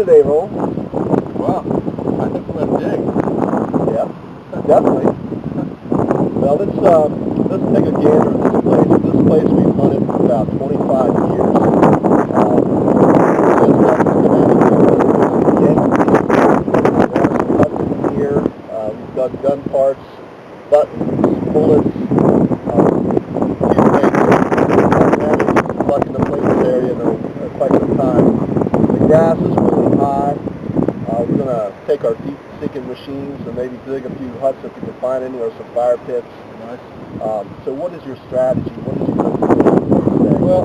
today, Roland. Wow, I think we're going to dig. Yeah, definitely. Well, let's take a gander at this place. This place we've hunted for about 25 years. Here, we've got gun parts, buttons, bullets, in the plains area in quite some time. The grass is really high. We're going to take our deep sinking machines and maybe dig a few huts if we can find any, or some fire pits. Nice. So what is your strategy? What did you come to today? Well,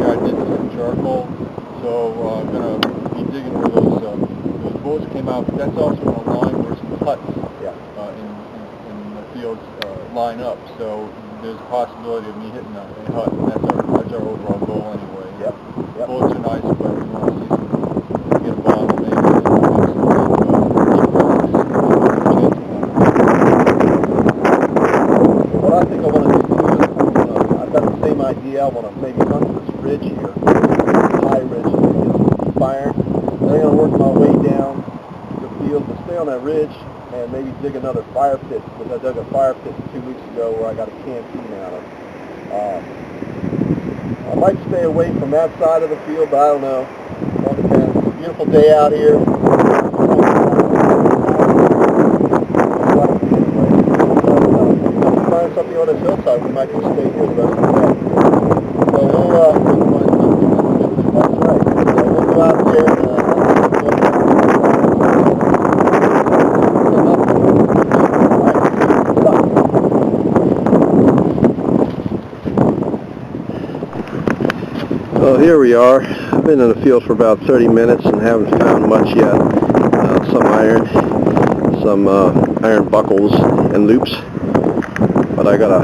I did some charcoal, so I'm going to be digging where those bullets came out, but that's also in a line where some huts in the fields line up, so there's a possibility of me hitting a hut, and that's our overall goal anyway. Yep. Bullets are nice, but we want to see some, get a bomb maybe, What I think I want to do too is, I've got the same idea. I want to maybe hunt this ridge here, high ridge, and get some deep iron. Then I'm going to work my way down the field to stay on that ridge and maybe dig another fire pit, because I dug a fire pit 2 weeks ago where I got a canteen out of. I might stay away from that side of the field, but I don't know. It all depends. It's a beautiful day out here. Find something on this hillside, we might just stay here the rest of the day. So we'll find something. That's right. So we'll go out there and well, here we are. I've been in the field for about 30 minutes and haven't found much yet. Some iron, some iron buckles and loops. But I got a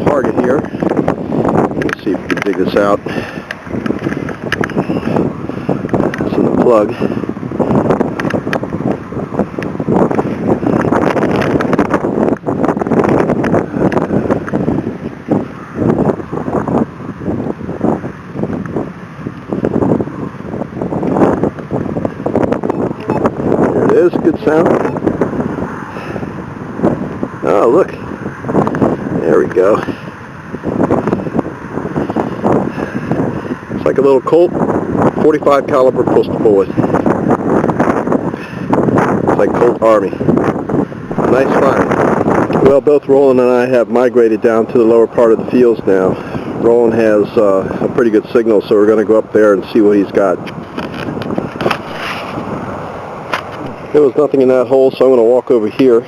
target here. Let's see if we can dig this out. It's in the plug. Is good sound. Oh, look. There we go. It's like a little Colt 45 caliber pistol bullet. It's like Colt Army. Nice find. Well, both Roland and I have migrated down to the lower part of the fields now. Roland has a pretty good signal, so we're going to go up there and see what he's got. There was nothing in that hole, so I'm going to walk over here.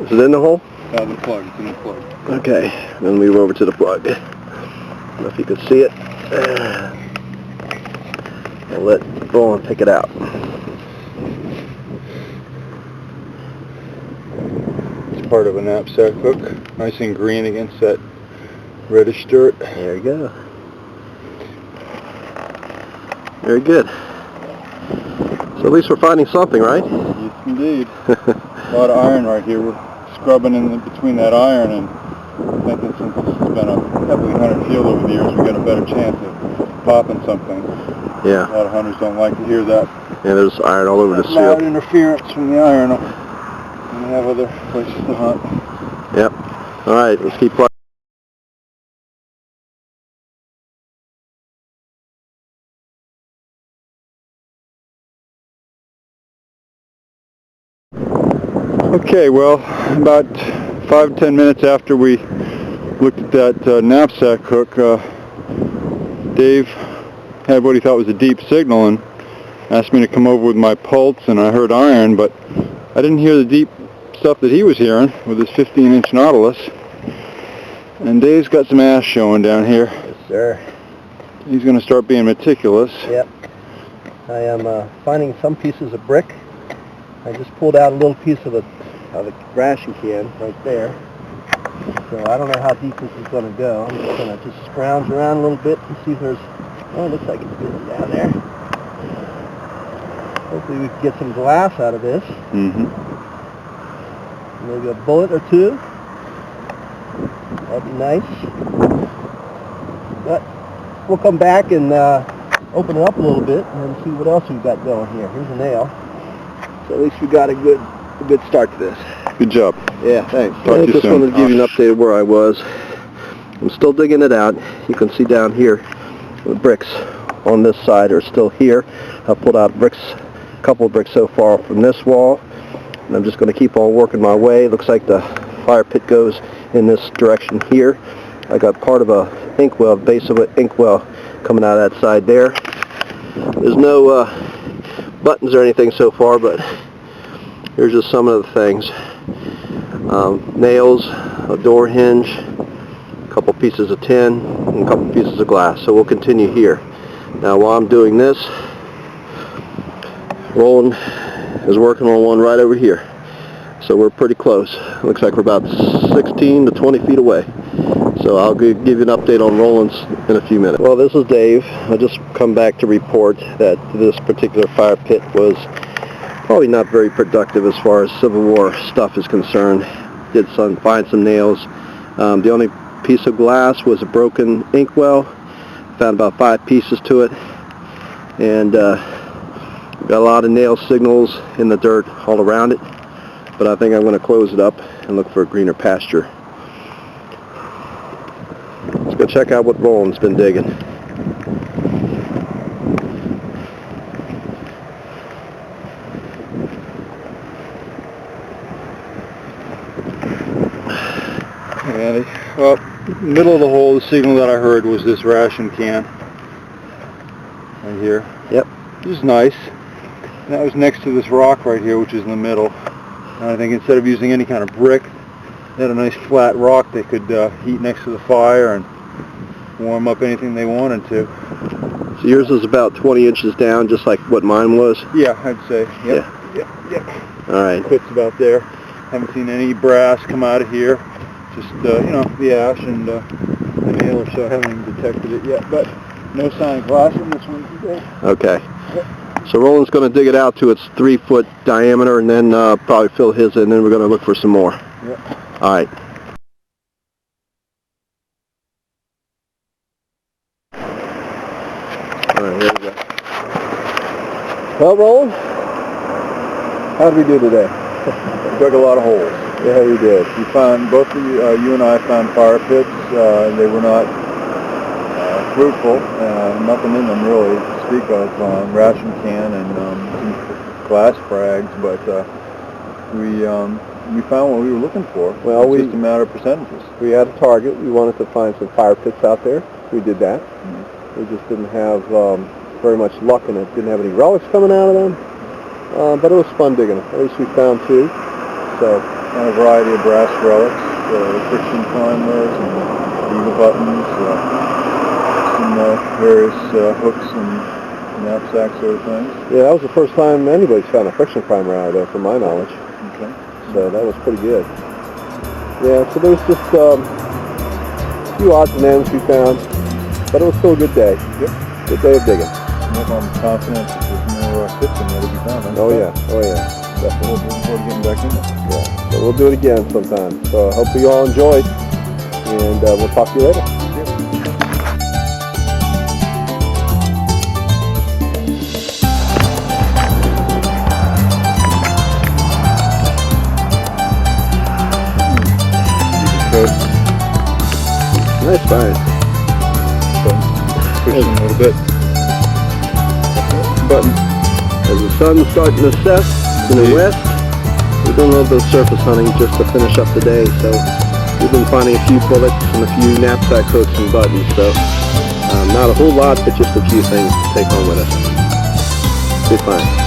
Is it in the hole? The plug. It's in the plug. Okay, then move over to the plug. I don't know if you can see it. And let Roland pick it out. It's part of a knapsack hook. Nice and green against that reddish dirt. There you go. Very good. So at least we're finding something, right? Yes, indeed. A lot of iron right here. We're scrubbing in between that iron and thinking since this has been a heavily hunted field over the years, we got a better chance of popping something. Yeah. A lot of hunters don't like to hear that. Yeah, there's iron all over the field. Loud interference from the iron. And we have other places to hunt. Yep. All right, let's keep playing. Okay, well, about 5-10 minutes after we looked at that knapsack hook, Dave had what he thought was a deep signal and asked me to come over with my pulse, and I heard iron, but I didn't hear the deep stuff that he was hearing with his 15-inch Nautilus. And Dave's got some ass showing down here. Yes, sir. He's going to start being meticulous. Yep. I am finding some pieces of brick. I just pulled out a little piece of a ration can right there. So I don't know how deep this is going to go. I'm just going to just scrounge around a little bit and see if there's... Oh, it looks like it's good down there. Hopefully we can get some glass out of this. Mm-hmm. Maybe a bullet or two. That'd be nice. But we'll come back and open it up a little bit and see what else we've got going here. Here's a nail. So at least we got a good start to this. Good job. Yeah, thanks. Talk to I you just soon. wanted to give you an update of where I was. I'm still digging it out. You can see down here the bricks on this side are still here. I've pulled out bricks, a couple of bricks so far from this wall, and I'm just going to keep on working my way. Looks like the fire pit goes in this direction here. I got part of a inkwell, base of an inkwell coming out of that side there. There's no buttons or anything so far, but here's just some of the things. Nails, a door hinge, a couple pieces of tin, and a couple pieces of glass. So we'll continue here. Now while I'm doing this, Roland is working on one right over here. So we're pretty close. Looks like we're about 16 to 20 feet away. So I'll give you an update on Roland's in a few minutes. Well, this is Dave. I just come back to report that this particular fire pit was probably not very productive as far as Civil War stuff is concerned. Did find some nails. The only piece of glass was a broken inkwell. Found about 5 pieces to it, and got a lot of nail signals in the dirt all around it. But I think I'm going to close it up and look for a greener pasture. Let's go check out what Roland's been digging. Andy. Well, middle of the hole, the signal that I heard was this ration can right here. Yep. This is nice. And that was next to this rock right here, which is in the middle. And I think instead of using any kind of brick, they had a nice flat rock they could heat next to the fire and warm up anything they wanted to. So yours is about 20 inches down, just like what mine was? Yeah, I'd say. Yep. Yeah. Yep. All right. Fits about there. Haven't seen any brass come out of here. Just, you know, the ash and the nail or so. Haven't even detected it yet, but no sign of glass in this one today. Okay. So Roland's going to dig it out to its 3-foot diameter and then probably fill his in, and then we're going to look for some more. Yep. All right. All right, here we go. Well, Roland, how did we do today? Dug a lot of holes. Yeah, we did. We found, both of you and I found fire pits. They were not fruitful, nothing in them really to speak of. Ration can and some glass frags, but we found what we were looking for. Well, it's just a matter of percentages. We had a target. We wanted to find some fire pits out there. We did that. We just didn't have very much luck in it. Didn't have any relics coming out of them, but it was fun digging. At least we found 2. So. And a variety of brass relics, friction primers, and eagle buttons, some various hooks and knapsack sort of things. Yeah, that was the first time anybody's found a friction primer out of there, from my knowledge. Okay. So that was pretty good. Yeah, so there was just a few odds and ends we found, but it was still a good day. Yep. Good day of digging. I'm confident that there's more pits in there to be found. Oh yeah. Definitely looking forward to getting back in there. Yeah, so we'll do it again sometime. So I hope you all enjoyed, and we'll talk to you later. Nice find. So, pushing a little bit. Button. As the sun's starting to set in the west, we're doing a little bit of surface hunting just to finish up the day. So we've been finding a few bullets and a few knapsack hooks and buttons. So not a whole lot, but just a few things to take home with us. Good find.